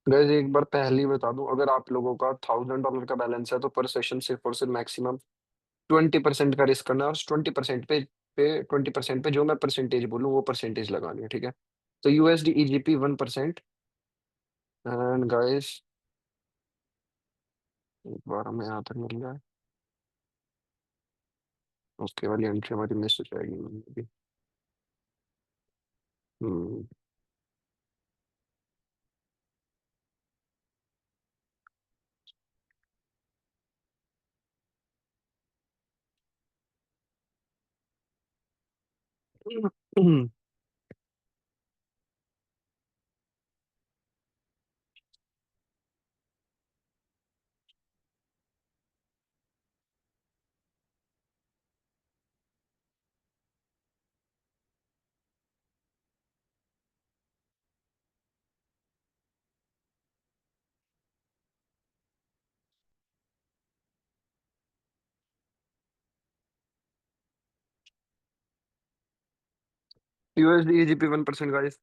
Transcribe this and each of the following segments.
Guys एक बार पहले ही बता दूं, अगर आप लोगों का $1000 का बैलेंस है तो पर सेशन सिर्फ और सिर्फ मैक्सिमम 20% का रिस्क करना है, और 20% पे 20% पे जो मैं परसेंटेज बोलूँ वो परसेंटेज लगानी है, ठीक है। तो यूएसडी ईजीपी 1%। एंड गाइस एक बार हमें यहाँ तक मिल जाए, उसके वाली एंट्री हमारी मिस हो जाएगी। Hmm. USD EGP 1% guys.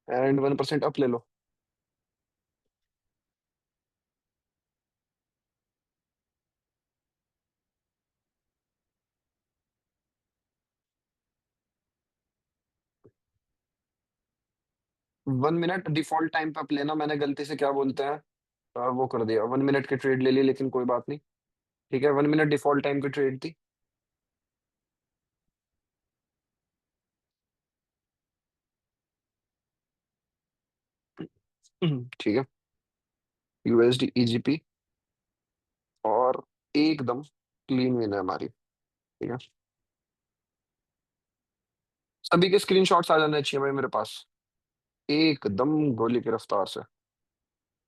And 1% up ले लो। 1 मिनट डिफॉल्ट टाइम पे अप लेना, मैंने गलती से क्या बोलते हैं, वो कर दिया, 1 मिनट की ट्रेड ले ली, लेकिन कोई बात नहीं। ठीक है, 1 मिनट डिफॉल्ट टाइम की ट्रेड थी। ठीक है। यूएसडी ईजीपी, और एकदम क्लीन विन है हमारी। ठीक है, सभी के स्क्रीनशॉट्स आ जाने चाहिए भाई मेरे पास, एकदम गोली की रफ्तार से।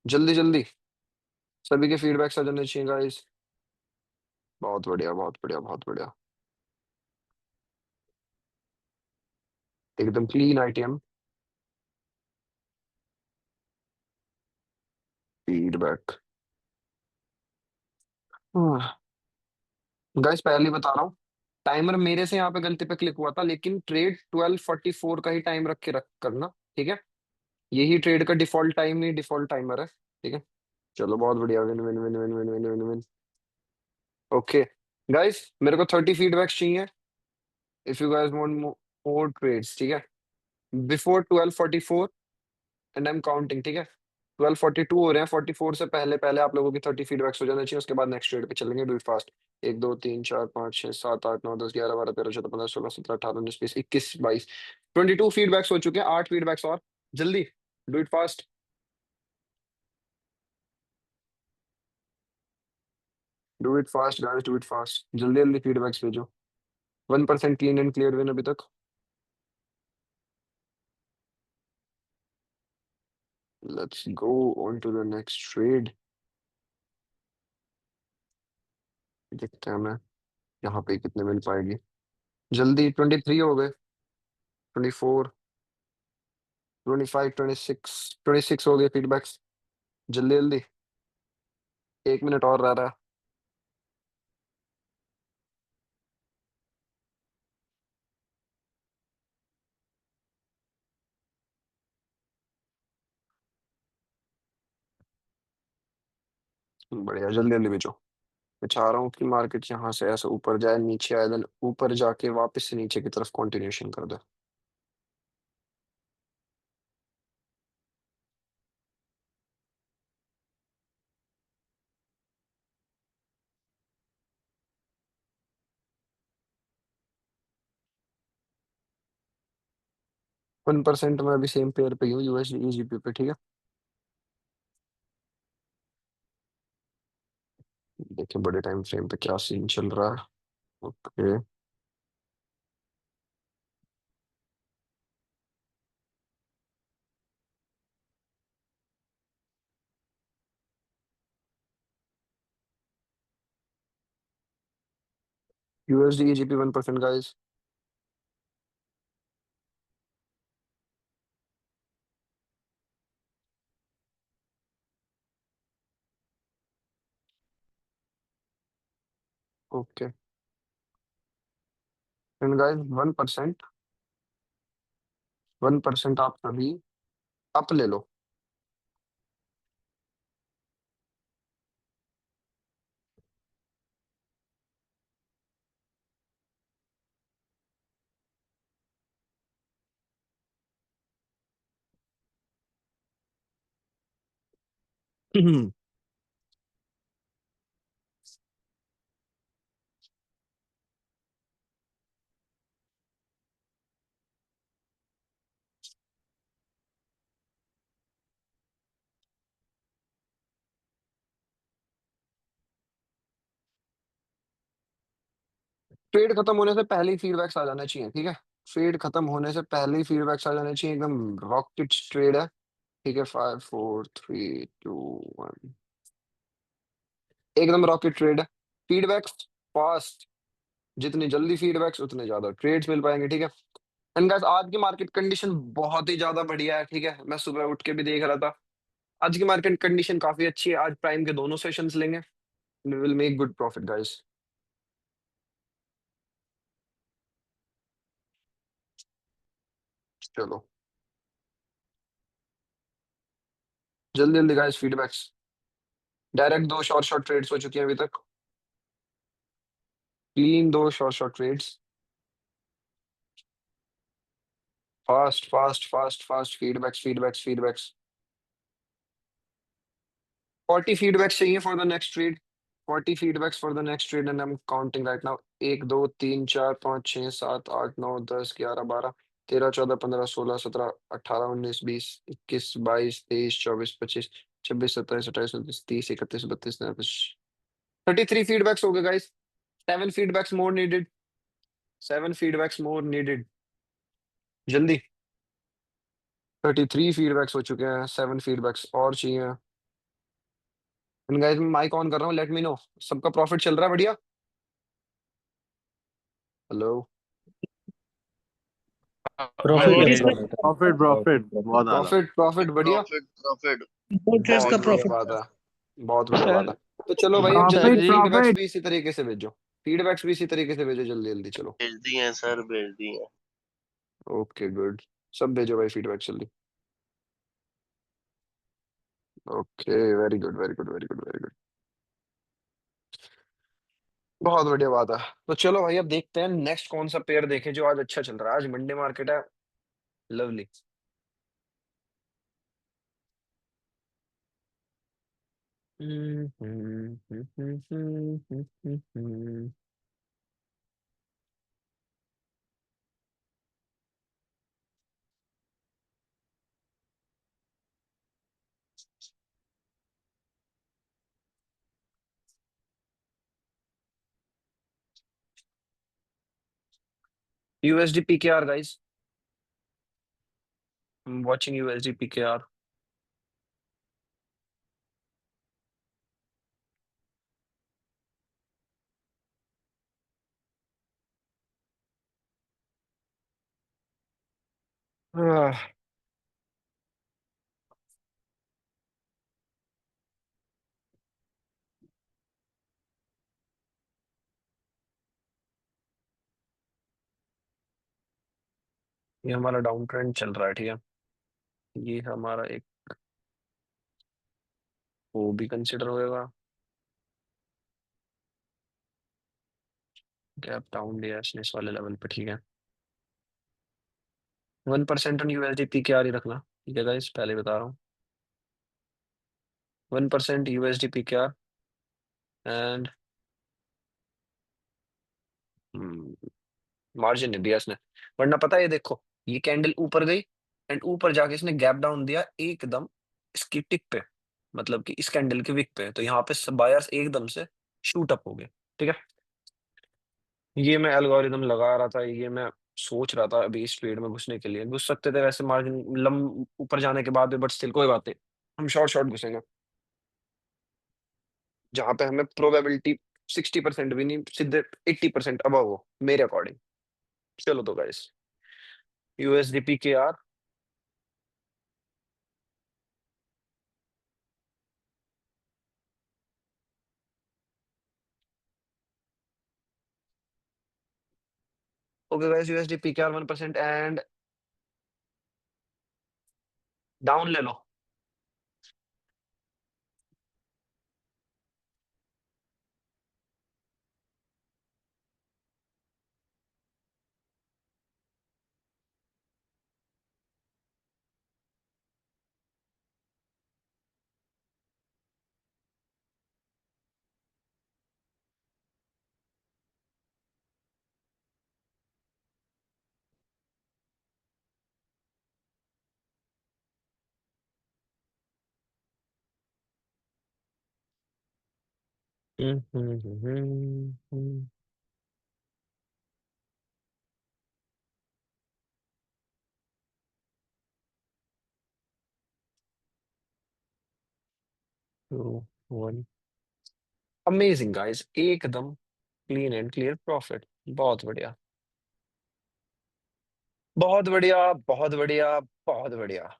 जल्दी जल्दी सभी के फीडबैक्स आ जाने चाहिए गाइस। बहुत बढ़िया, बहुत बढ़िया, बहुत बढ़िया। एकदम क्लीन आईटीएम फीडबैक। गाइस पहले ही बता रहा हूँ, टाइमर मेरे से यहाँ पे गलती पे क्लिक हुआ था, लेकिन ट्रेड 12:44 का ही टाइम रख के रख करना। ठीक है, यही ट्रेड का डिफॉल्ट टाइम, ही डिफॉल्ट टाइमर है। ठीक है, चलो बहुत बढ़िया, win win win win win win win win. Okay guys, मेरे को 30 फीडबैक्स चाहिए, if you guys want more trades. ठीक है, before 12:44, and I am counting. ठीक है, 12:42 हो रहे हैं, 44 से पहले पहले आप लोगों की 30 फीडबैक्स हो जाना चाहिए, उसके बाद नेक्स्ट ट्रेड पे चलेंगे। Do it fast. 1 2 3 4 5 6 7 8 9 10 11 12 13 14 15 16 17 18 19 20 21 22 फीडबैक्स हो चुके हैं, 8 फीडबैक्स और। जल्दी, do it fast. Do it fast guys, do it fast, जल्दी जल्दी फीडबैक्स भेजो। 1% क्लीन एंड क्लियर विन अभी तक। Let's go on to the next trade. देखते हैं हमें यहाँ पे कितने मिल पाएगी। जल्दी, 23 हो गए, 24, 25, 26 हो गए फीडबैक्स। जल्दी जल्दी, 1 मिनट और रह रहा है। बढ़िया, जल्दी जल्दी भेजो। मैं चाह रहा हूँ कि मार्केट यहाँ से ऐसे ऊपर जाए, नीचे आए, देन ऊपर जाके वापस से नीचे की तरफ कंटिन्यूशन कर दे। 1% में अभी सेम पेयर पे ही हूँ, यूएसडी ईजीपी पे। ठीक है, देखिए बड़े टाइम फ्रेम पे क्या सीन चल रहा है। Okay, USD EGP 1% guys. Okay and guys 1%, 1% आप सभी अप ले लो। ट्रेड खत्म होने से पहले ही फीडबैक्स आ जाना चाहिए, ठीक है। ट्रेड खत्म होने से पहले ही फीडबैक्स आ जाने चाहिए, एकदम रॉकेट ट्रेड है। ठीक है, 5 4 3 2 1, एकदम रॉकेट ट्रेड है। फीडबैक्स फास्ट, जितनी जल्दी फीडबैक्स उतने ज्यादा ट्रेड्स मिल पाएंगे, ठीक है। एंड गाइस आज की मार्केट कंडीशन बहुत ही ज्यादा बढ़िया है, ठीक है। मैं सुबह उठ के भी देख रहा था, आज की मार्केट कंडीशन काफी अच्छी है। आज प्राइम के दोनों सेशंस लेंगे, we will make good profit guys. चलो जल्दी जल्दी गाइस फीडबैक्स। डायरेक्ट दो शॉर्ट शॉर्ट ट्रेड्स हो चुकी हैं अभी तक, क्लीन दो short short trades. Fast fast fast fast feedbacks feedbacks feedbacks. 40 feedbacks चाहिए for the next trade. 40 feedbacks for the next trade and I am counting right now. 1 2 3 4 5 6 7 8 9 10 11 12 13 14 15 16 17 18 19 20 21 22 23 24 25 26 27 28 29 30 31 32 33 feedbacks हो गए guys. 7 feedbacks मोर needed. 7 feedbacks मोर needed, जल्दी। 33 feedbacks हो चुके हैं, 7 feedbacks और चाहिए। Guys मैं माइक ऑन कर रहा हूँ, लेट मी नो। सबका प्रॉफिट चल रहा है बढ़िया? हेलो? हाँ प्रॉफिट जी है, सर। प्रॉफिट है। Profit profit profit profit. बहुत ज्यादा। प्रॉफिट प्रॉफिट बढ़िया। Profit profit. बहुत बहुत ट्रेड्स का बहुत बढ़िया प्रॉफिट प्रॉफिट। बात है, बहुत बढ़िया बात सर। है। तो चलो भाई अब जल्दी प्रॉफिट जल्दी जल्दी। Feedbacks profit. भी इसी तरीके से भेजो। फीडबैक्स भी इसी तरीके से भेजो, जल्दी जल्दी चलो। भेज दी है सर, भेज दी है। ओके गुड, सब भेजो भाई फीडबैक जल्दी। Okay very good very good very good very good, बहुत बढ़िया बात है। तो चलो भाई अब देखते हैं नेक्स्ट कौन सा पेयर देखे जो आज अच्छा चल रहा है। आज मंडे मार्केट है, lovely. USD PKR guys, watching USD PKR. ये हमारा डाउन ट्रेंड चल रहा है, ठीक है। ये हमारा एक वो भी कंसिडर होएगा, गैप डाउन दिया इसने इस वाले लेवल पे, ठीक है। 1% ऑन यूएसडी पीकेआर ही रखना, ठीक है गाइस, पहले बता रहा हूँ। 1% यूएसडी पीकेआर एंड मार्जिन नहीं दिया इसने। वरना पता है, ये देखो, ये कैंडल ऊपर गई एंड ऊपर जाके इसने गैप डाउन दिया एकदम इसकी टिक पे, मतलब कि इस कैंडल के विक पे। तो यहाँ पे बायर्स एकदम से शूट अप हो गए, ठीक है। ये मैं एल्गोरिदम लगा रहा था, ये मैं सोच रहा था अभी इस ट्रेड में घुसने के लिए। घुस सकते थे वैसे मार्जिन लम ऊपर जाने के बाद भी, बट स्टिल कोई बात नहीं, हम शॉर्ट शॉर्ट घुसेंगे जहां पे हमें प्रोबेबिलिटी 60% भी नहीं, सीधे 80% अब हो मेरे अकॉर्डिंग। चलो तो guys, USDP K R. Okay guys, USD PKR 1% and down ले लो। हम्म। 2 1। अमेजिंग गाइस, एकदम क्लीन एंड क्लियर प्रॉफिट। बहुत बढ़िया, बहुत बढ़िया, बहुत बढ़िया, बहुत बढ़िया।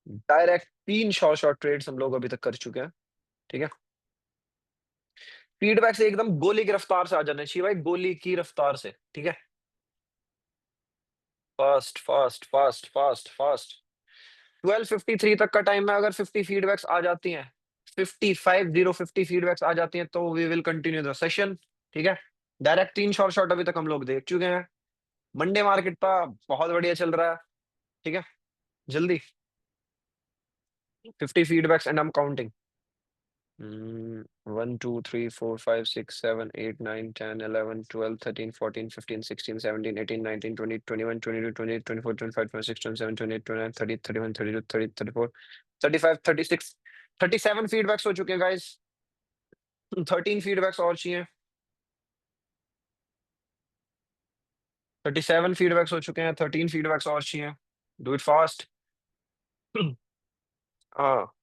डायरेक्ट 3 शॉर्ट ट्रेड्स हम लोग अभी तक कर चुके हैं। ठीक है, फीडबैक से एकदम गोली की रफ्तार से आ जाना चाहिए भाई, गोली की रफ्तार से। ठीक है, fast fast fast fast fast. 12:53 तक का टाइम है, अगर 50 फीडबैक्स आ जाती हैं, 50 फीडबैक्स आ जाती हैं, तो we will continue the session. ठीक है, डायरेक्ट 3 शॉर्ट अभी तक हम लोग देख चुके हैं। मंडे मार्केट था, बहुत बढ़िया चल रहा है। ठीक है, जल्दी 50 feedbacks and I am counting. 1 2 3 4 5 6 7 8 9 10 11 12 13 14 15 16 17 18 19 20 21 22 23 24 25 26 27 28 39 30 31 32 33 34 35 feedbacks हो चुके हैं गाइस। 13 फीडबैक्स और चाहिए। 37 फीडबैक्स हो चुके हैं, 13 फीडबैक्स और चाहिए। Do it fast. हाँ,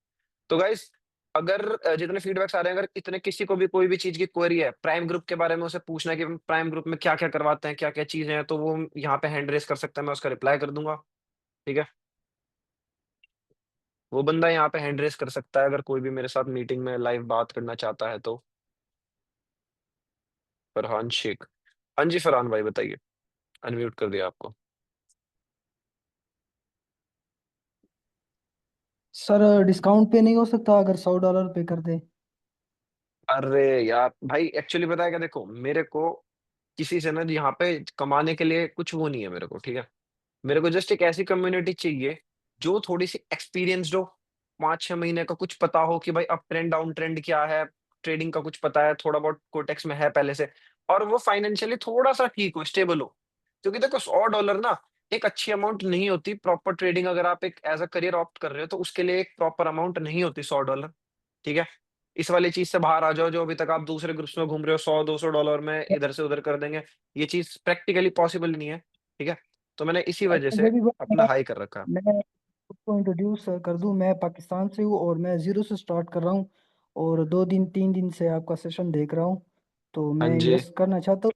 तो गाइस, अगर जितने फीडबैक्स आ रहे हैं, अगर इतने किसी को भी कोई भी चीज की क्वेरी है प्राइम ग्रुप के बारे में, उसे पूछना है कि प्राइम ग्रुप में क्या क्या करवाते हैं, क्या क्या चीजें हैं, तो वो यहाँ पे हैंड रेस कर सकता है, मैं उसका रिप्लाई कर दूंगा। ठीक है, वो बंदा यहाँ पे हैंड रेस कर सकता है अगर कोई भी मेरे साथ मीटिंग में लाइव बात करना चाहता है तो। फरहान शेख। हाँ जी फरहान भाई बताइए, अनम्यूट कर दिया आपको। सर डिस्काउंट पे नहीं हो सकता अगर $100 पे कर दे? अरे यार भाई, एक्चुअली पता है क्या, देखो मेरे को किसी से ना यहाँ पे कमाने के लिए कुछ वो नहीं है मेरे को। ठीक है, मेरे को जस्ट एक ऐसी कम्युनिटी चाहिए जो थोड़ी सी एक्सपीरियंस्ड हो, 5-6 महीने का कुछ पता हो कि भाई अप ट्रेंड डाउन ट्रेंड क्या है, ट्रेडिंग का कुछ पता है, थोड़ा बहुत कोटेक्स में है पहले से, और वो फाइनेंशियली थोड़ा सा ठीक हो, स्टेबल हो। क्योंकि देखो $100 ना एक अच्छी अमाउंट नहीं होती। प्रॉपर ट्रेडिंग अगर आप एक एज अ करियर ऑप्ट कर रहे हो तो उसके लिए एक प्रॉपर अमाउंट नहीं होती $100। ठीक है, इस वाली चीज से बाहर आ जाओ, जो अभी तक आप दूसरे ग्रुप्स में घूम रहे हो, $100-200 में इधर से उधर कर देंगे, ये चीज प्रैक्टिकली पॉसिबल नहीं है। ठीक है, तो मैंने इसी वजह अच्छा, से ये भी अपना बताइए, हाई कर रखा है। मैं उसको इंट्रोड्यूस कर दूं। मैं पाकिस्तान से हूँ और मैं जीरो से स्टार्ट कर रहा हूँ, और 2 दिन 3 दिन से आपका सेशन देख रहा हूँ। तो हाँ मैं जी, इन्वेस्ट करना चाहता हूँ।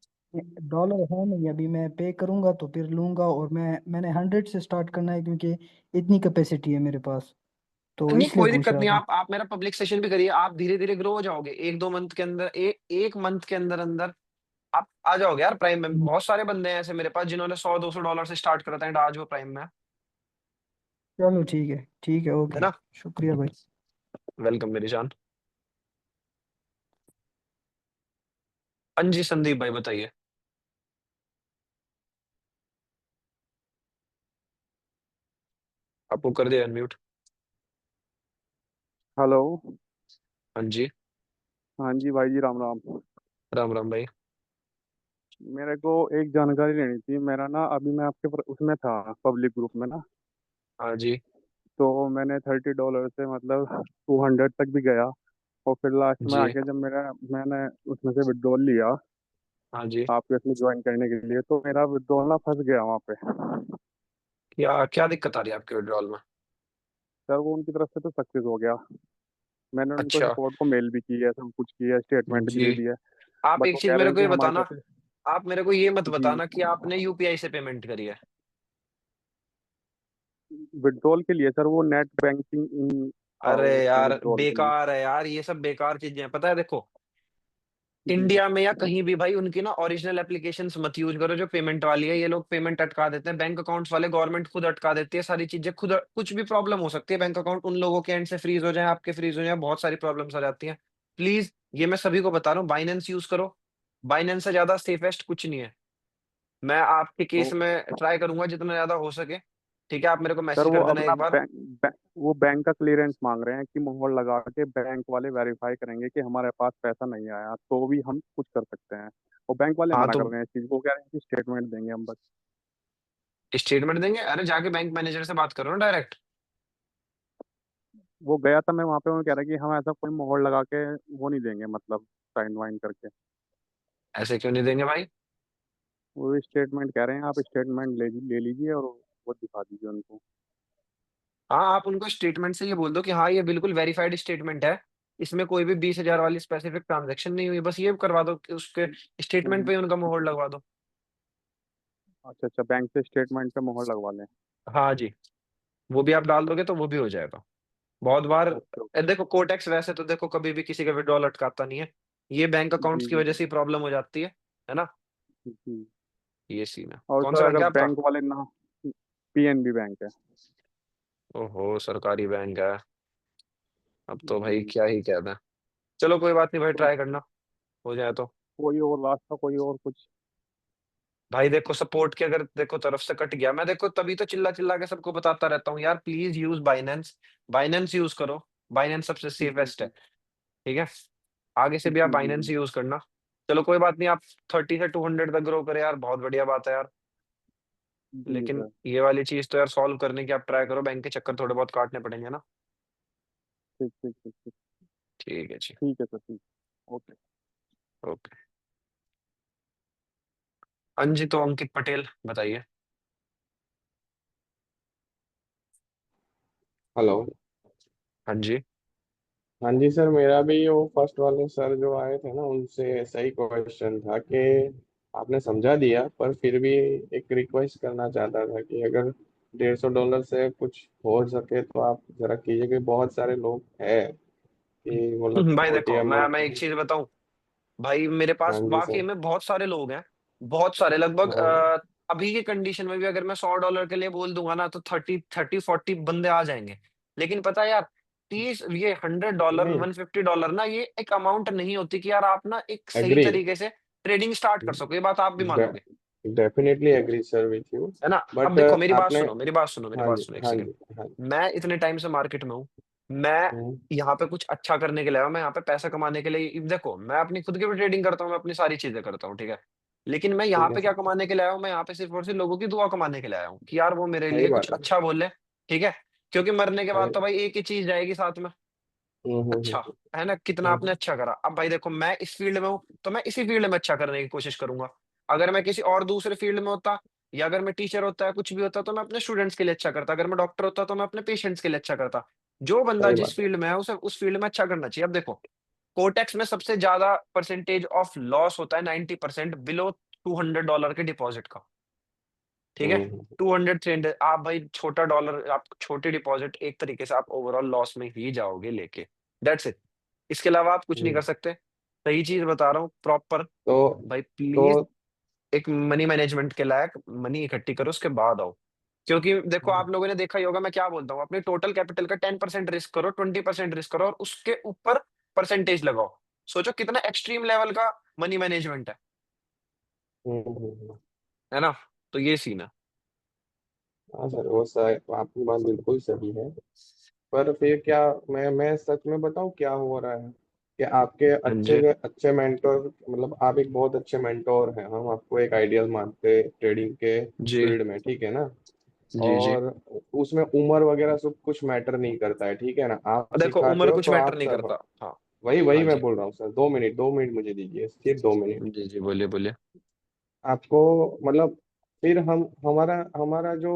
डॉलर है नहीं अभी, मैं पे करूंगा तो फिर लूंगा, और मैंने 100 से स्टार्ट करना है क्योंकि इतनी कैपेसिटी है मेरे पास, तो नहीं इसलिए कोई पूछ दिक्कत रहा नहीं, था। आप मेरा पब्लिक सेशन भी करिए, आप धीरे धीरे ग्रो हो जाओगे। 1-2 मंथ के अंदर, एक मंथ के अंदर अंदर आप आ जाओगे यार प्राइम में। बहुत सारे बंदे हैं ऐसे मेरे पास जिन्होंने $100-200 से स्टार्ट करा था एंड आज वो प्राइम में है। चलो ठीक है, है ओके। ना, शुक्रिया भाई। वेलकम मेरी जान। हाँ जी संदीप भाई बताइए। आपको कर दिया अनम्यूट। हेलो। हाँ जी, हाँ जी भाई जी, राम राम। राम राम भाई। मेरे को एक जानकारी लेनी थी। मेरा ना अभी मैं उसमें था, पब्लिक ग्रुप में ना। हाँ जी, तो मैंने $30 से मतलब 200 तक भी गया, और फिर लास्ट में जी, आके जब मैंने उसमें से विड्रॉल लिया हाँ जी। आपके इसमें ज्वाइन करने के लिए, तो मेरा विड्रॉल ना फंस गया वहाँ पे। क्या क्या दिक्कत आ रही है आपके विड्रॉल में? सर वो उनकी तरफ से तो सक्सेस हो गया। मैंने उनको अच्छा, सपोर्ट को मेल भी की है, सब कुछ किया है, स्टेटमेंट भी जी। दे दिया है। आप बट एक वो चीज कह रहे मेरे हैं को कि ये हमारी बताना, तरफ से। आप मेरे को ये मत जी, बताना कि आपने यूपीआई से पेमेंट करी है। विड्रॉल के लिए सर वो नेट बैंकिंग था अरे वो उसमें यार विड्रॉल के लिए। बेकार है यार, ये सब बेकार चीजें हैं, पता है देखो। इंडिया में या कहीं भी भाई उनकी ना ओरिजिनल एप्लीकेशंस मत यूज करो जो पेमेंट वाली है। ये लोग पेमेंट अटका देते हैं, बैंक अकाउंट्स वाले, गवर्नमेंट खुद अटका देती है सारी चीजें खुद। कुछ भी प्रॉब्लम हो सकती है, बैंक अकाउंट उन लोगों के एंड से फ्रीज हो जाए, आपके फ्रीज हो जाए, बहुत सारी प्रॉब्लम्स आ जाती हैं। प्लीज, ये मैं सभी को बता रहा हूँ, बाइनेंस यूज करो। बाइनेंस से ज्यादा सेफेस्ट कुछ नहीं है। मैं आपके केस तो में ट्राई करूंगा जितना ज्यादा हो सके। ठीक है, आप मेरे को सर मैसेज वो कर देना अपना एक बार। वो बैंक का क्लियरेंस मांग रहे हैं कि मोहर लगा के बैंक वाले वेरीफाई करेंगे कि हमारे पास पैसा नहीं आया तो भी हम कुछ कर सकते हैं। और बैंक वाले हाँ मना तो कर रहे हैं इस चीज को, कह रहे हैं कि स्टेटमेंट देंगे हम बस। स्टेटमेंट देंगे? अरे जाके बैंक मैनेजर से बात करो ना डायरेक्ट। वो गया था मैं वहाँ पे, वो कह रहा है कि हम ऐसा कोई मोहर लगा के वो नहीं देंगे, मतलब साइन वाइन करके। ऐसे क्यों नहीं देंगे भाई? वो स्टेटमेंट कह रहे हैं, आप स्टेटमेंट ले लीजिए और वो दिखा दीजिए उनको। हाँ, आप उनको स्टेटमेंट से ये बोल दो कि हाँ ये बिल्कुल वेरीफाइड स्टेटमेंट है, इसमें कोई भी 20,000 वाली स्पेसिफिक ट्रांजैक्शन नहीं हुई, बस ये करवा दो कि उसके स्टेटमेंट पे ही उनका मोहर लगवा दो। अच्छा अच्छा, बैंक से स्टेटमेंट पे मोहर लगवा लें। हाँ जी, वो भी आप डाल दोगे तो वो भी हो जाएगा। बहुत बार ओके देखो, कोटेक्स वैसे तो देखो कभी भी किसी का विड्रॉल अटकाता नहीं है, ये बैंक ओके। अकाउंट्स जी की जी वजह से ही प्रॉब्लम हो जाती है ना। जी। ये सीन है। और कौन सा सर बैंक अगर है आपका? बैंक वाले ना, पीएनबी बैंक है। ओहो, सरकारी बैंक है। अब तो भाई जी। क्या ही कहना है। चलो कोई बात नहीं भाई, तो ट्राई करना, हो जाए तो। कोई और रास्ता, कोई और कुछ? भाई देखो, सपोर्ट की अगर देखो तरफ से कट गया, मैं देखो तभी तो चिल्ला चिल्ला के सबको बताता रहता हूँ यार, please use Binance. Binance use करो, बाइनेंस सबसे जी सेफेस्ट है। जी। ठीक है, आगे से भी आप जी जी बाइनेंस जी। यूज करना। चलो कोई बात नहीं, आप 30 से 200 तक ग्रो करें यार, बहुत बढ़िया बात है यार। जी लेकिन सर। ये वाली चीज तो यार सॉल्व करने की आप ट्राई करो, बैंक के चक्कर थोड़े बहुत काटने पड़ेंगे ना। ठीक ठीक ठीक ठीक। ठीक है जी। ठीक है सर, ठीक। ओके। ओके। हाँ जी, तो अंकित पटेल बताइए। हेलो। हाँ जी। हाँ जी सर, मेरा भी वो फर्स्ट वाले सर जो आए थे ना, उनसे सही क्वेश्चन था कि आपने समझा दिया, पर फिर भी एक रिक्वेस्ट करना चाहता था कि अगर $150 से कुछ हो सके तो आप जरा कीजिए, कि बहुत सारे लोग हैं कि मतलब भाई छोटी देखो, मैं अमाउंट। एक चीज बताऊं, भाई मेरे पास हाँ जी वाकई सर। में बहुत सारे लोग हैं, बहुत सारे, लगभग हाँ। अभी की कंडीशन में भी अगर मैं $100 के लिए बोल दूंगा ना तो 30 30 40 बंदे आ जाएंगे। लेकिन पता है यार, 30 ये $100 नहीं। $150 ना, ये एक अमाउंट नहीं होती कि यार आप ना एक सही एग्री। तरीके से ट्रेडिंग स्टार्ट कर सको, ये बात आप भी मानोगे। Definitely agree sir with you. है ना। अब बट देखो, मेरी बात आपने। सुनो, मेरी बात सुनो, मेरी हाँ बात जी सुनो एक हाँ सेकंड। जी हाँ जी। मैं इतने टाइम से मार्केट में हूँ, मैं हम्म, यहाँ पे कुछ अच्छा करने के लिए आया हूं, मैं यहाँ पे पैसा कमाने के लिए, देखो मैं अपनी खुद की भी ट्रेडिंग करता हूँ, मैं अपनी सारी चीजें करता हूँ, ठीक है। लेकिन मैं यहाँ ठीक है पे क्या सर। कमाने के लिए आया हूँ, मैं यहाँ पे सिर्फ और सिर्फ लोगों की दुआ कमाने के लिए आया हूँ कि यार वो मेरे सही लिए कुछ बात है। अच्छा बोले। ठीक है, क्योंकि मरने के बाद तो सही। भाई एक ही चीज जाएगी साथ में, हम्म हम्म अच्छा। हम्म है ना, कितना आपने अच्छा करा। अब भाई देखो, मैं इस फील्ड में हूँ तो मैं इसी फील्ड में अच्छा करने की कोशिश करूंगा। अगर मैं किसी और दूसरे फील्ड में होता, या अगर मैं टीचर होता है कुछ भी होता, तो मैं अपने स्टूडेंट्स के लिए अच्छा करता, अगर मैं डॉक्टर होता तो मैं अपने पेशेंट्स के लिए अच्छा करता। जो बंदा सही जिस बात है। फील्ड में है उसे उस फील्ड में अच्छा करना चाहिए। अब देखो, कोटेक्स में सबसे ज्यादा परसेंटेज ऑफ लॉस होता है, 90% बिलो $200 के डिपॉजिट का। ठीक है, हम्म। 200 300, आप भाई छोटा डॉलर, आप छोटी डिपॉजिट, एक तरीके से आप ओवरऑल लॉस में ही जाओगे लेके। दैट्स इट, इसके अलावा आप कुछ नहीं कर हम्म। सकते। सही चीज बता रहा हूँ, प्रॉपर। तो भाई तो प्लीज, एक मनी मैनेजमेंट के लायक मनी इकट्ठी करो, उसके बाद आओ। क्योंकि देखो, आप लोगों ने देखा ही होगा मैं क्या बोलता हूँ, अपने टोटल कैपिटल का 10% रिस्क करो, 20% रिस्क करो, और उसके ऊपर परसेंटेज लगाओ। सोचो कितना एक्सट्रीम लेवल का मनी मैनेजमेंट हम्म। है ना। तो ये सीन है। हाँ सर, वो सर आपकी बात बिल्कुल सही है। पर फिर क्या, मैं सच में बताऊँ क्या हो रहा है, कि आपके हाँ अच्छे जी। से अच्छे मेंटोर, मतलब आप एक बहुत अच्छे मेंटोर हैं, हम आपको एक आइडियल मानते ट्रेडिंग के जी फील्ड में, ठीक है ना। जी जी। और उसमें उम्र वगैरह सब कुछ मैटर नहीं करता है, ठीक है ना, आप देखो, सिखाते उम्र हो कुछ तो मैटर आप नहीं सब। करता। हाँ। वही वही हाँ मैं जी। बोल रहा हूँ सर, 2 मिनट 2 मिनट मुझे दीजिए, सिर्फ 2 मिनट। जी जी, बोलिए बोलिए। आपको मतलब, फिर हम हमारा हमारा जो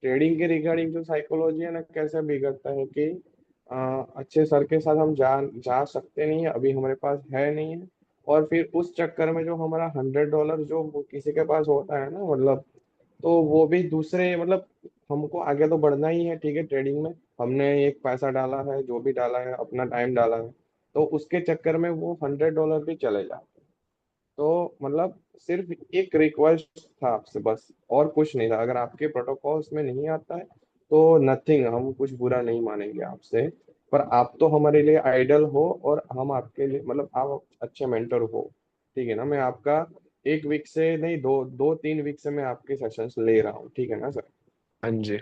ट्रेडिंग के रिगार्डिंग जो साइकोलॉजी है ना, कैसे बिगड़ता है कि अच्छे सर के साथ हम जा जा सकते नहीं है, अभी हमारे पास है नहीं है। और फिर उस चक्कर में जो हमारा $100 जो वो किसी के पास होता है ना, मतलब, तो वो भी दूसरे, मतलब, हमको आगे तो बढ़ना ही है, ठीक है, ट्रेडिंग में हमने एक पैसा डाला है, जो भी डाला है, अपना टाइम डाला है, तो उसके चक्कर में वो $100 भी चले जाते हैं। तो मतलब सिर्फ एक रिक्वेस्ट था आपसे बस, और कुछ नहीं था। अगर आपके प्रोटोकॉल्स में नहीं आता है तो नथिंग, हम कुछ बुरा नहीं मानेंगे आपसे। पर आप तो हमारे लिए आइडल हो, और हम आपके लिए मतलब आप अच्छे मेंटर हो, ठीक है ना। मैं आपका 1 वीक से नहीं, 2-3 वीक से मैं आपके सेशंस ले रहा हूँ, ठीक है ना सर। हाँ जी।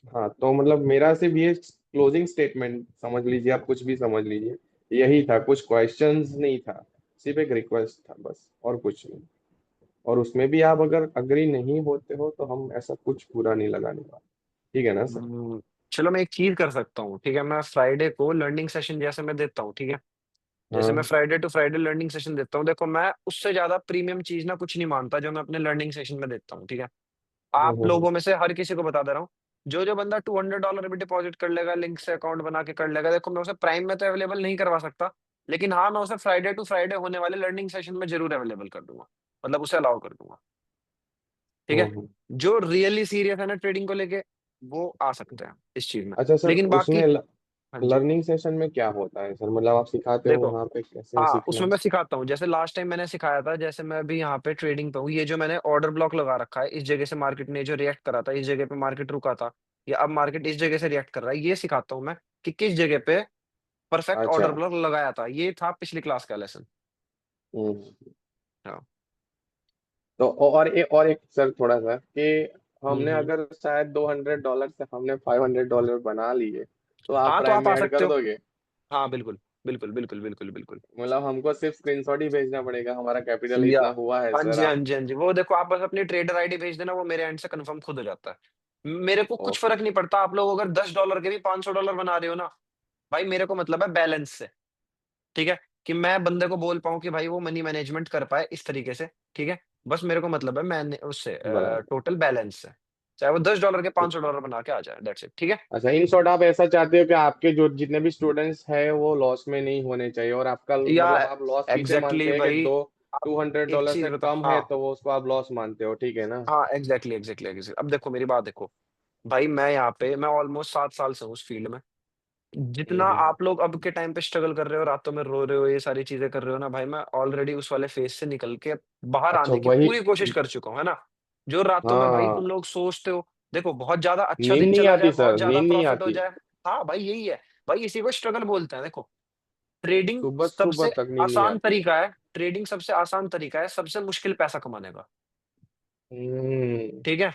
हाँ, तो मतलब मेरा सिर्फ ये क्लोजिंग स्टेटमेंट समझ लीजिए, आप कुछ भी समझ लीजिए, यही था। कुछ क्वेश्चंस नहीं था, सिर्फ एक रिक्वेस्ट था बस, और कुछ नहीं। और उसमें भी आप अगर अग्री नहीं होते हो तो हम ऐसा कुछ बुरा नहीं लगाने वाले, ठीक है ना सर। हम्म, चलो मैं एक चीज कर सकता हूँ, ठीक है, मैं फ्राइडे को लर्निंग सेशन जैसे मैं देता हूँ, ठीक है, जैसे मैं हाँ। Friday to Friday learning session देता हूँ, देखो मैं उससे ज्यादा प्रीमियम चीज ना कुछ नहीं मानता जो मैं अपने लर्निंग सेशन में देता हूँ, ठीक है। आप हम्म। लोगों में से हर किसी को बता दे रहा हूँ, जो जो बंदा $200 भी डिपॉजिट कर लेगा, लिंक से अकाउंट बना के कर लेगा, देखो मैं उसे प्राइम में तो अवेलेबल नहीं करवा सकता, लेकिन हाँ मैं उसे फ्राइडे टू फ्राइडे होने वाले लर्निंग सेशन में जरूर अवेलेबल कर दूंगा, मतलब उसे अलाउ कर दूंगा, ठीक है। हम्म। जो रियली सीरियस है ना ट्रेडिंग को लेके, वो आ सकते हैं इस चीज में, अच्छा सर, लेकिन बाकी। उसमें हाँ जी। लर्निंग सेशन में क्या होता है सर? मतलब आप सिखाते हो देखो, वहाँ पे कैसे हाँ सीखना उसमें है? मैं सिखाता हूँ, जैसे लास्ट टाइम मैंने सिखाया था, जैसे मैं अभी यहाँ पे ट्रेडिंग पे हूँ, ये जो मैंने ऑर्डर ब्लॉक लगा रखा है, इस जगह से मार्केट ने जो रिएक्ट करा था, इस जगह पे मार्केट रुका था, या अब मार्केट इस जगह से रिएक्ट कर रहा है, ये सिखाता हूँ मैं कि किस जगह पे परफेक्ट अच्छा। ऑर्डर ब्लॉक लगाया था, ये था पिछली क्लास का लेसन। हम्म। हाँ। तो और एक सर थोड़ा सा कि हमने हम्म। अगर शायद $200 से हमने $500 बना लिए, तो आप हाँ तो प्राइम आप में आ ऐड सकते कर हो। दोगे? हाँ बिल्कुल बिल्कुल बिल्कुल बिल्कुल बिल्कुल। मतलब हमको सिर्फ स्क्रीनशॉट ही भेजना पड़ेगा, हमारा कैपिटल या इतना हुआ है हाँ सर जी हाँ आप। जी हाँ जी, वो देखो आप बस अपनी ट्रेडर आईडी भेज देना, वो मेरे एंड से कंफर्म खुद हो जाता है। मेरे को कुछ ओके। फर्क नहीं पड़ता, आप लोग अगर $10 के भी $500 बना रहे हो ना, भाई मेरे को मतलब है बैलेंस से, ठीक है, कि मैं बंदे को बोल पाऊं कि भाई वो मनी मैनेजमेंट कर पाए इस तरीके से, ठीक है, बस मेरे को मतलब है मैंने उससे बराबर। टोटल बैलेंस से, चाहे वो $10 के $500 बना के आ जाए, दैट्स इट, ठीक है। अच्छा, इन शॉर्ट आप ऐसा चाहते हो कि आपके जो जितने भी स्टूडेंट्स हैं वो लॉस में नहीं होने चाहिए, और आपका या मतलब आप लॉस किसे एग्जैक्टली मानते हैं कि भाई, दो आप टू हंड्रेड एक डॉलर चीज से बता, कम है हाँ तो वो उसको आप लॉस मानते हो, ठीक है ना। हाँ एग्जैक्टली एग्जैक्टली एग्जैक्टली, अब देखो मेरी बात देखो, भाई मैं यहाँ पे मैं ऑलमोस्ट 7 साल से हूँ उस फील्ड में, जितना हम्म। आप लोग अब के टाइम पे स्ट्रगल कर रहे हो, रातों में रो रहे हो, ये सारी चीजें कर रहे हो ना, भाई मैं ऑलरेडी उस वाले फेज से निकल के बाहर अच्छा आने की वही। पूरी कोशिश कर चुका हूँ, है ना। जो रातों में भाई तुम हाँ, लोग सोचते हो, देखो बहुत ज्यादा अच्छा नींद दिन नहीं चला जाए, आती बहुत सर, ज्यादा नींद नहीं प्रॉफिट हो आती। जाए, हाँ भाई यही है, भाई इसी को स्ट्रगल बोलते हैं, देखो ट्रेडिंग सुबह सुबह सबसे तक नींद नहीं आसान आती। तरीका है, ट्रेडिंग सबसे आसान तरीका है सबसे मुश्किल पैसा कमाने का, हम्म। ठीक है, इस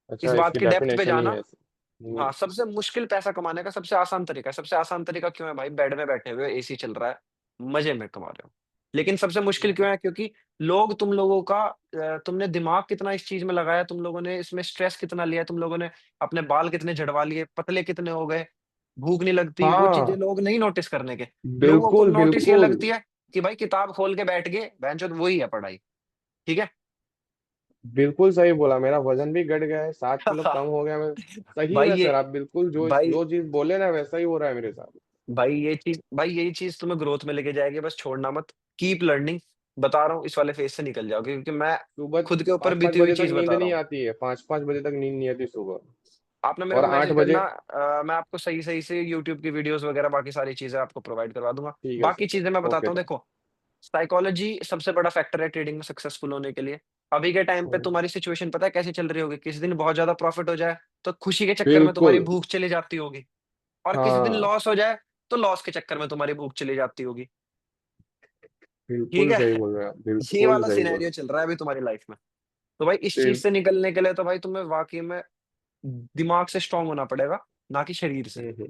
अच्छा, बात इसकी की डेप्थ पे डेफिनेशन ही जाना। है ऐसे। हाँ सबसे मुश्किल पैसा कमाने का सबसे आसान तरीका है, सबसे आसान तरीका क्यों है भाई, बेड में बैठे हुए एसी चल रहा है, मजे में कमा रहे हो, लेकिन सबसे मुश्किल क्यों है, क्योंकि लोग तुम लोगों का तुमने दिमाग कितना इस चीज में लगाया, तुम लोगों ने इसमें स्ट्रेस कितना लिया, तुम लोगों ने अपने बाल कितने झड़वा लिए, पतले कितने हो गए, भूख नहीं लगती, वो चीजें हाँ, लोग नहीं नोटिस करने के, लोगों को बिल्कुल नोटिस ये बिल्कुल। लगती है कि भाई किताब खोल के बैठ गए, बेंचो वही है पढ़ाई, ठीक है। बिल्कुल सही बोला, मेरा वजन भी घट गया है, 7 किलो कम हो गया। मैं सही भाई में ये सर, आप बिल्कुल जो भाई जो चीज बोले ना वैसा ही हो रहा है मेरे साथ। भाई यही चीज तुम्हें ग्रोथ में लेके जाएगी, बस छोड़ना मत, कीप लर्निंग, बता रहा हूँ इस वाले फेज से निकल जाओगे, क्योंकि मैं सुबह खुद के ऊपर पाँच पाँच बीती हुई बजे तक चीज नींद बता रहा नहीं हूँ। आती है, 5-5 बजे तक नींद नहीं आती सुबह। आपने मेरे और को आठ मैसेज बजे करना, मैं आपको सही सही से यूट्यूब की वीडियोस वगैरह बाकी सारी चीजें आपको प्रोवाइड करवा दूंगा, ठीक है बाकी सर। चीजें मैं बताता ओके हूँ, सर। देखो साइकोलॉजी सबसे बड़ा फैक्टर है ट्रेडिंग में सक्सेसफुल होने के लिए। अभी के टाइम पे तुम्हारी सिचुएशन पता है कैसी चल रही होगी, किसी दिन बहुत ज्यादा प्रॉफिट हो जाए तो खुशी के चक्कर में तुम्हारी बिल्कुल। भूख चली जाती होगी, और किसी दिन हाँ, लॉस हो जाए तो लॉस के चक्कर में तुम्हारी भूख चली जाती होगी, ठीक बिल्कुल सही है। बोल रहे हैं आप, ये बिल्कुल वाला सही बोल सिनेरियो चल रहा है अभी तुम्हारी लाइफ में, तो भाई इस चीज रहे से निकलने के लिए तो भाई तुम्हें वाकई में दिमाग से स्ट्रांग होना पड़ेगा, ना कि शरीर से। हम्म।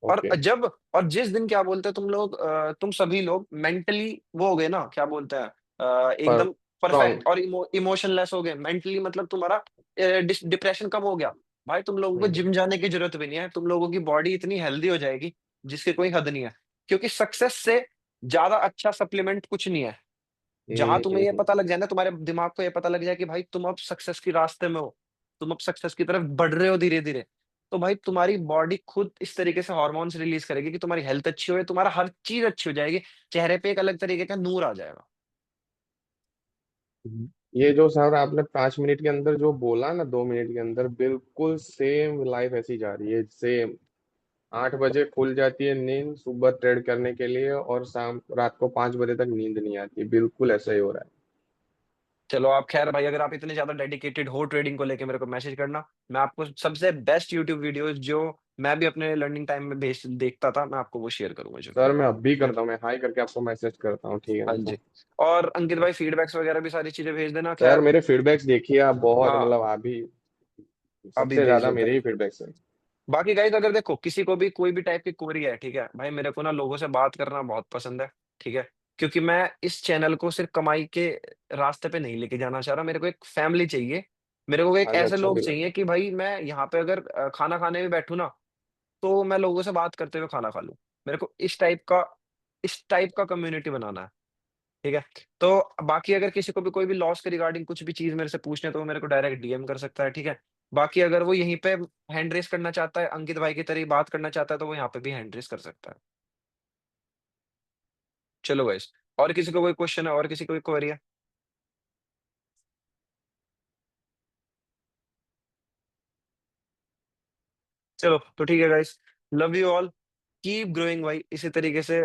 और ओके। जब और जिस दिन क्या बोलते हैं तुम लोग, तुम सभी लोग मेंटली वो हो गए ना, क्या बोलते हैं, पर एकदम स्ट्रॉन्ग। परफेक्ट और इमोशनलेस हो गए मेंटली, मतलब तुम्हारा डिप्रेशन कम हो गया, भाई तुम लोगों को जिम जाने की जरूरत भी नहीं है, तुम लोगों की बॉडी इतनी हेल्दी हो जाएगी जिसकी कोई हद नहीं है, क्योंकि सक्सेस से ज्यादा अच्छा सप्लीमेंट कुछ नहीं है। जहां तुम्हें ये पता लग जाए ना, तुम्हारे दिमाग को ये पता लग जाए कि भाई तुम अब सक्सेस के रास्ते में हो, तुम अब सक्सेस की तरफ बढ़ रहे हो धीरे धीरे, तो भाई तुम्हारी बॉडी खुद इस तरीके से हार्मोन्स रिलीज करेगी कि तुम्हारी हेल्थ अच्छी हो, तुम्हारा हर चीज अच्छी हो जाएगी, चेहरे पे एक अलग तरीके का नूर आ जाएगा। ये जो सर आपने 5 मिनट के अंदर जो बोला ना, 2 मिनट के अंदर बिल्कुल सेम लाइफ ऐसी जा रही है, सेम। 8 बजे खुल जाती है नींद सुबह ट्रेड करने के लिए, और शाम रात को 5 बजे तक नींद नहीं आती। बिल्कुल ऐसा ही हो रहा है। चलो आप खैर भाई, अगर आप इतने ज्यादा डेडिकेटेड हो ट्रेडिंग को लेके, मेरे को मैसेज करना। मैं आपको सबसे बेस्ट यूट्यूब वीडियोस जो मैं भी अपने लर्निंग टाइम में भेज देखता था, मैं आपको वो शेयर करूंगा जरूर। सर मैं अब भी ठीक है। करता हूँ, मैं हाई करके आपको मैसेज करता हूँ, ठीक है हाँ ना सर? जी। और अंकित भाई फीडबैक्स वगैरह भी सारी चीजें भेज देना सर खैर। मेरे फीडबैक्स देखिए आप, बहुत हाँ, मतलब अभी अभी सबसे भेज ज्यादा देते मेरे हैं। ही फीडबैक्स है। बाकी गाइस, अगर देखो किसी को भी कोई भी टाइप की क्वेरी है, ठीक है भाई, मेरे को ना लोगों से बात करना बहुत पसंद है। ठीक है। क्योंकि मैं इस चैनल को सिर्फ कमाई के रास्ते पे नहीं लेके जाना चाह रहा, मेरे को एक फैमिली चाहिए। मेरे को एक अच्छा ऐसे अच्छा लोग बिल्कुल। चाहिए कि भाई मैं यहाँ पे अगर खाना खाने भी बैठूं ना, तो मैं लोगों से बात करते हुए खाना खा लूं। मेरे को इस टाइप का कम्युनिटी बनाना है। ठीक है। तो बाकी अगर किसी को भी कोई भी लॉस के रिगार्डिंग कुछ भी चीज मेरे से पूछने, तो वो मेरे को डायरेक्ट डीएम कर सकता है। ठीक है। बाकी अगर वो यहीं पे हैंड रेस करना चाहता है, अंकित भाई की तरह ही बात करना चाहता है, तो वो यहाँ पे भी हैंड रेस कर सकता है। चलो गाइस, और किसी को कोई क्वेश्चन है, और किसी को कोई क्वेरी है? चलो तो ठीक है guys. Love you all. Keep growing भाई, इसी तरीके से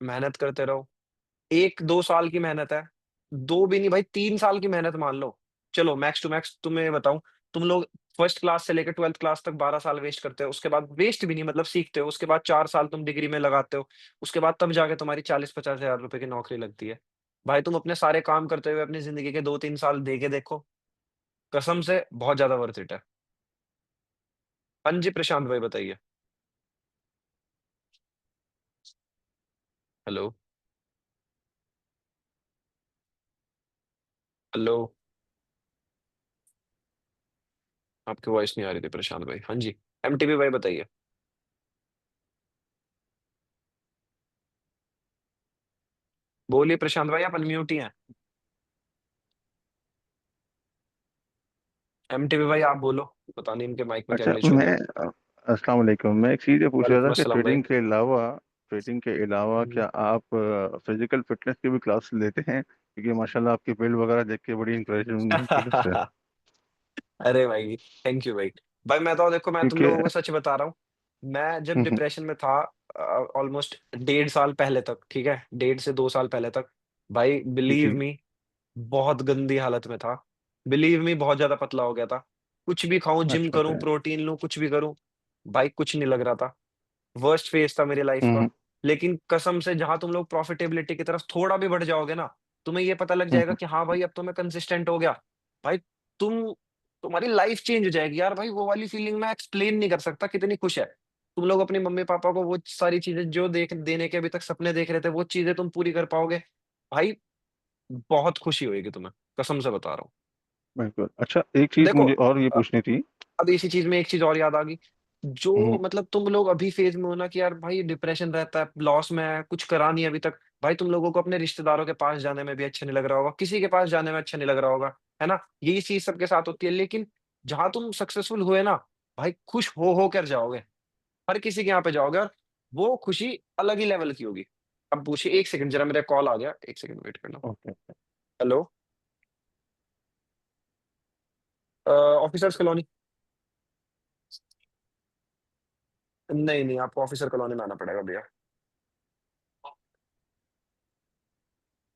मेहनत करते रहो। 1-2 साल की मेहनत है, दो भी नहीं भाई, 3 साल की मेहनत मान लो। चलो मैक्स टू मैक्स तुम्हें बताऊं, तुम लोग फर्स्ट क्लास से लेकर 12th क्लास तक 12 साल वेस्ट करते हो, उसके बाद वेस्ट भी नहीं मतलब सीखते हो, उसके बाद 4 साल तुम डिग्री में लगाते हो, उसके बाद तब जाके तुम्हारी 40-50 हजार रुपए की नौकरी लगती है। भाई तुम अपने सारे काम करते हुए अपनी जिंदगी के 2-3 साल दे के देखो, कसम से बहुत ज्यादा वर्थ इट है। हाँ जी प्रशांत भाई बताइए। हेलो। हेलो। आपकी वॉइस नहीं आ रही थी प्रशांत भाई। हाँ जी। एमटीबी भाई बताइए। बोलिए प्रशांत भाई, आप अनम्यूट ही हैं। एमटीवी भाई आप बोलो। पता नहीं इनके माइक में क्या अच्छा ग्लिच हो गया। अस्सलाम वालेकुम। मैं एक चीज़ ये पूछ रहा वालेकुम था कि अस्सलाम भाई। ट्रेडिंग के अलावा हम्म। क्या आप फिजिकल फिटनेस की भी क्लास लेते हैं? क्योंकि माशाल्लाह आपकी बिल्ड वगैरह देख के बड़ी इंकरेजमेंट मिलती है उससे। अरे भाई, थैंक यू भाई। भाई मैं तो देखो, मैं तुम क्योंकि लोगों को सच बता रहा हूँ। मैं जब हम्म, डिप्रेशन में था, ऑलमोस्ट 1.5 साल पहले तक, ठीक है, 1.5 से 2 साल पहले तक, भाई बिलीव जी। मी, बहुत गंदी हालत में था। बिलीव मी, बहुत ज्यादा पतला हो गया था। कुछ भी खाऊं, जिम अच्छा करूं, अच्छा। प्रोटीन लूं, कुछ भी करूं, भाई कुछ नहीं लग रहा था। वर्स्ट फेज था मेरी लाइफ का। हम्म लेकिन कसम से, जहां तुम लोग प्रॉफिटेबिलिटी की तरफ थोड़ा भी बढ़ जाओगे ना, तुम्हें ये पता लग जाएगा हम्म कि हाँ भाई अब तो मैं कंसिस्टेंट हो गया। भाई तुम तुम्हारी लाइफ चेंज हो जाएगी यार। भाई वो वाली फीलिंग मैं एक्सप्लेन नहीं कर सकता कितनी खुश है। तुम लोग अपनी मम्मी पापा को वो सारी चीजें जो देख देने के अभी तक सपने देख रहे थे, वो चीजें तुम पूरी कर पाओगे। भाई बहुत खुशी होगी तुम्हें, कसम से बता रहा हूँ। बिल्कुल। अच्छा, एक चीज़ देखो, मुझे और ये पूछनी थी। अब इसी चीज में एक चीज और याद आ गई। जो हम्म मतलब तुम लोग अभी फेज में हो ना, कि यार भाई डिप्रेशन रहता है, लॉस में है, कुछ करा नहीं अभी तक। भाई तुम लोगों को अपने रिश्तेदारों के पास जाने में भी अच्छा नहीं लग रहा होगा, किसी के पास जाने में अच्छा नहीं लग रहा होगा, है ना? यही चीज सबके साथ होती है। लेकिन जहां तुम सक्सेसफुल हुए ना, भाई खुश हो कर जाओगे। हर किसी के यहाँ पे जाओगे, और वो खुशी अलग ही लेवल की होगी। अब पूछिए, एक सेकंड जरा, मेरा कॉल आ गया, एक सेकंड वेट करना। ओके। हेलो। Officers colony. नहीं नहीं, आपको ऑफिसर कॉलोनी में आना पड़ेगा भैया।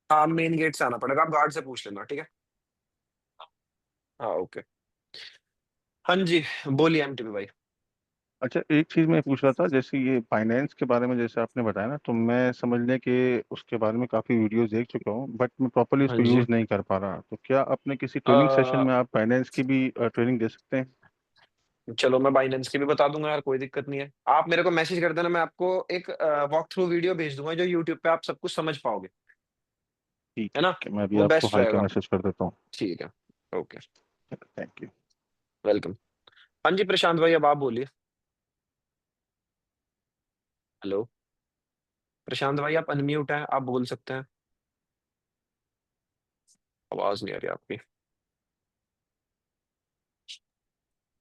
हाँ, मेन गेट से आना पड़ेगा, आप गार्ड से पूछ लेना, ठीक है। हाँ ओके। हाँ जी। बोलिए एमटीपी भाई। अच्छा, एक चीज़ मैं पूछ रहा था, जैसे ये फाइनेंस के बारे में जैसे आपने बताया ना, तो मैं समझने के उसके बारे में काफ़ी वीडियोस देख चुका हूँ, बट मैं प्रॉपरली हाँ उसको जी। यूज़ नहीं कर पा रहा। तो क्या अपने किसी ट्रेनिंग सेशन अ, में आप फाइनेंस की भी ट्रेनिंग दे सकते हैं? चलो मैं बाइनेंस की भी बता दूंगा यार, कोई दिक्कत नहीं है। आप मेरे को मैसेज कर देना, मैं आपको एक वॉक थ्रू वीडियो भेज दूंगा जो यूट्यूब पे आप सब कुछ समझ पाओगे। है ना? ठीक है, मैं अभी वो आपको बेस्ट हाई का रहेगा। मैसेज कर देता हूँ। ठीक है। ओके। Thank you. वेलकम। हाँ जी प्रशांत भाई, अब आप बोलिए। हेलो। प्रशांत भाई आप अनम्यूट हैं, आप बोल सकते हैं। आवाज नहीं आ रही आपकी।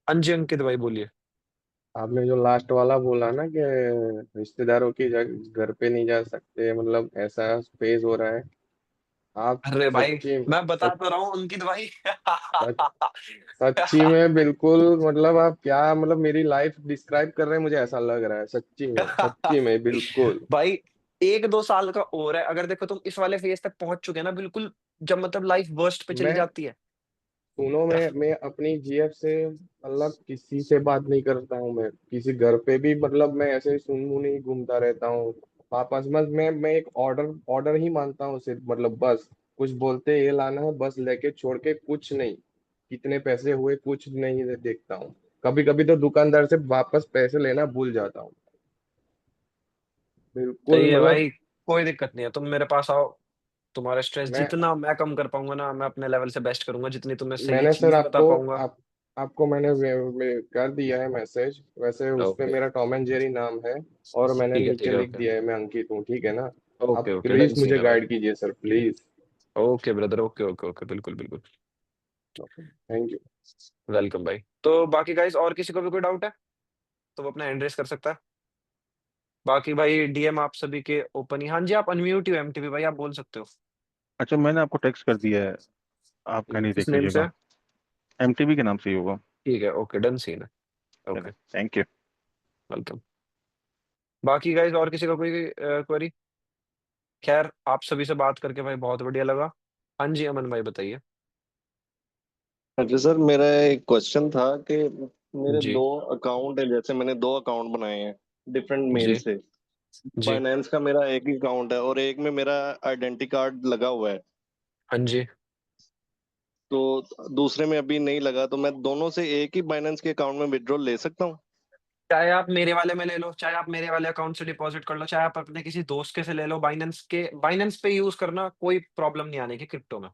हाँ जी अंकित भाई बोलिए। आपने जो लास्ट वाला बोला ना कि रिश्तेदारों की घर पे नहीं जा सकते, मतलब ऐसा फेज हो रहा है, आप अरे भाई सच्ची मैं बता सच, तो रहा हूँ अंकित भाई। सच्ची में बिल्कुल, मतलब आप क्या, मतलब मेरी लाइफ डिस्क्राइब कर रहे हैं, मुझे ऐसा लग रहा है, सच्ची में बिल्कुल। भाई 1-2 साल का और है, अगर देखो तुम इस वाले फेज तक पहुंच चुके हैं ना बिल्कुल, जब मतलब लाइफ वर्स्ट पे चली मैं जाती है। सुनो, मैं अपनी जीएफ से मतलब किसी से बात नहीं करता हूँ, मैं किसी घर पे भी मतलब मैं ऐसे ही सुन मुंह नहीं घूमता रहता हूँ। वापस बस मैं एक ऑर्डर ऑर्डर ही मानता हूँ सिर्फ, मतलब बस कुछ बोलते ये लाना है, बस लेके छोड़ के कुछ नहीं। कितने पैसे हुए कुछ नहीं देखता हूँ। कभी कभी तो दुकानदार से वापस पैसे लेना भूल जाता हूँ। बिल्कुल सही है मतलब। भाई, कोई दिक्कत नहीं है, तुम मेरे पास आओ। तुम्हारा स्ट्रेस मैं जितना मैं कम कर पाऊंगा ना, मैं अपने लेवल से बेस्ट करूंगा, जितनी तुम्हें सही मैंने सर चीज बता पाऊंगा। आपको मैंने कर दिया है मैसेज, वैसे उस पे ओके, मेरा टॉम एंड जेरी नाम है। और मैंने ठीक है ठीक नीचे है, लिख ओके दिया है मैं अंकित हूँ, ठीक है ना। ओके आप ओके, डन प्लीज सीन मुझे है भाई। गाइड कीजिए sir, please. Okay brother, okay okay okay, बिल्कुल बिल्कुल। Thank you. वेलकम भाई। तो बाकी गाइस और किसी को भी कोई डाउट है तो वो अपना हैंड रेस कर सकता है। बाकी भाई डीएम आप सभी के ओपन ही। हाँ जी, आप अनम्यूट ही हो एमटीवी भाई, आप बोल सकते हो। अच्छा, मैंने आपको टेक्स्ट कर दिया है, आप कहीं किस देख नेम से लीजिएगा। है? एमटीबी के नाम से ही होगा। ठीक है, ओके, डन सीन है। चलो, ओके, थैंक यू। वेलकम। बाकी गाइस और किसी का कोई क्वेरी? खैर आप सभी से बात करके भाई बहुत बढ़िया लगा। हाँ जी अमन भाई बताइए। अच्छा सर, मेरा एक क्वेश्चन था कि मेरे जी दो अकाउंट है, जैसे मैंने दो अकाउंट बनाए हैं डिफरेंट मेल जी से। जी। बाइनेंस का मेरा एक ही अकाउंट है और एक में मेरा आइडेंटिटी कार्ड लगा हुआ है। हाँ जी, तो दूसरे में अभी नहीं लगा, तो मैं दोनों से एक ही बाइनेंस के अकाउंट में विड्रॉल ले सकता हूँ? चाहे आप मेरे वाले में ले लो, चाहे आप मेरे वाले अकाउंट से डिपॉजिट कर लो, चाहे आप अपने किसी दोस्त के से ले लो, बाइनेंस पे यूज करना, कोई प्रॉब्लम नहीं आने की क्रिप्टो में।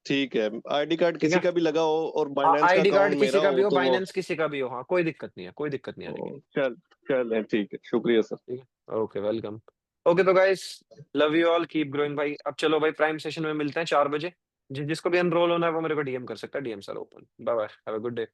ठीक है, आईडी कार्ड ठीक किसी है, का भी लगा हो और बाइनेंस का आईडी कार्ड अकाउंट किसी मेरा का भी हो हो, तो वो। बाइनेंस किसी का भी हो, हाँ कोई दिक्कत नहीं है, कोई दिक्कत नहीं आने की। चल चल ठीक है, शुक्रिया सर। ठीक है, ओके वेलकम। ओके तो guys, love you all, keep growing भाई। अब चलो भाई, प्राइम सेशन में मिलते हैं 4 बजे। जिसको भी एनरोल होना है वो मेरे को डीएम कर सकता है, DM sir open. Bye bye, have a good day.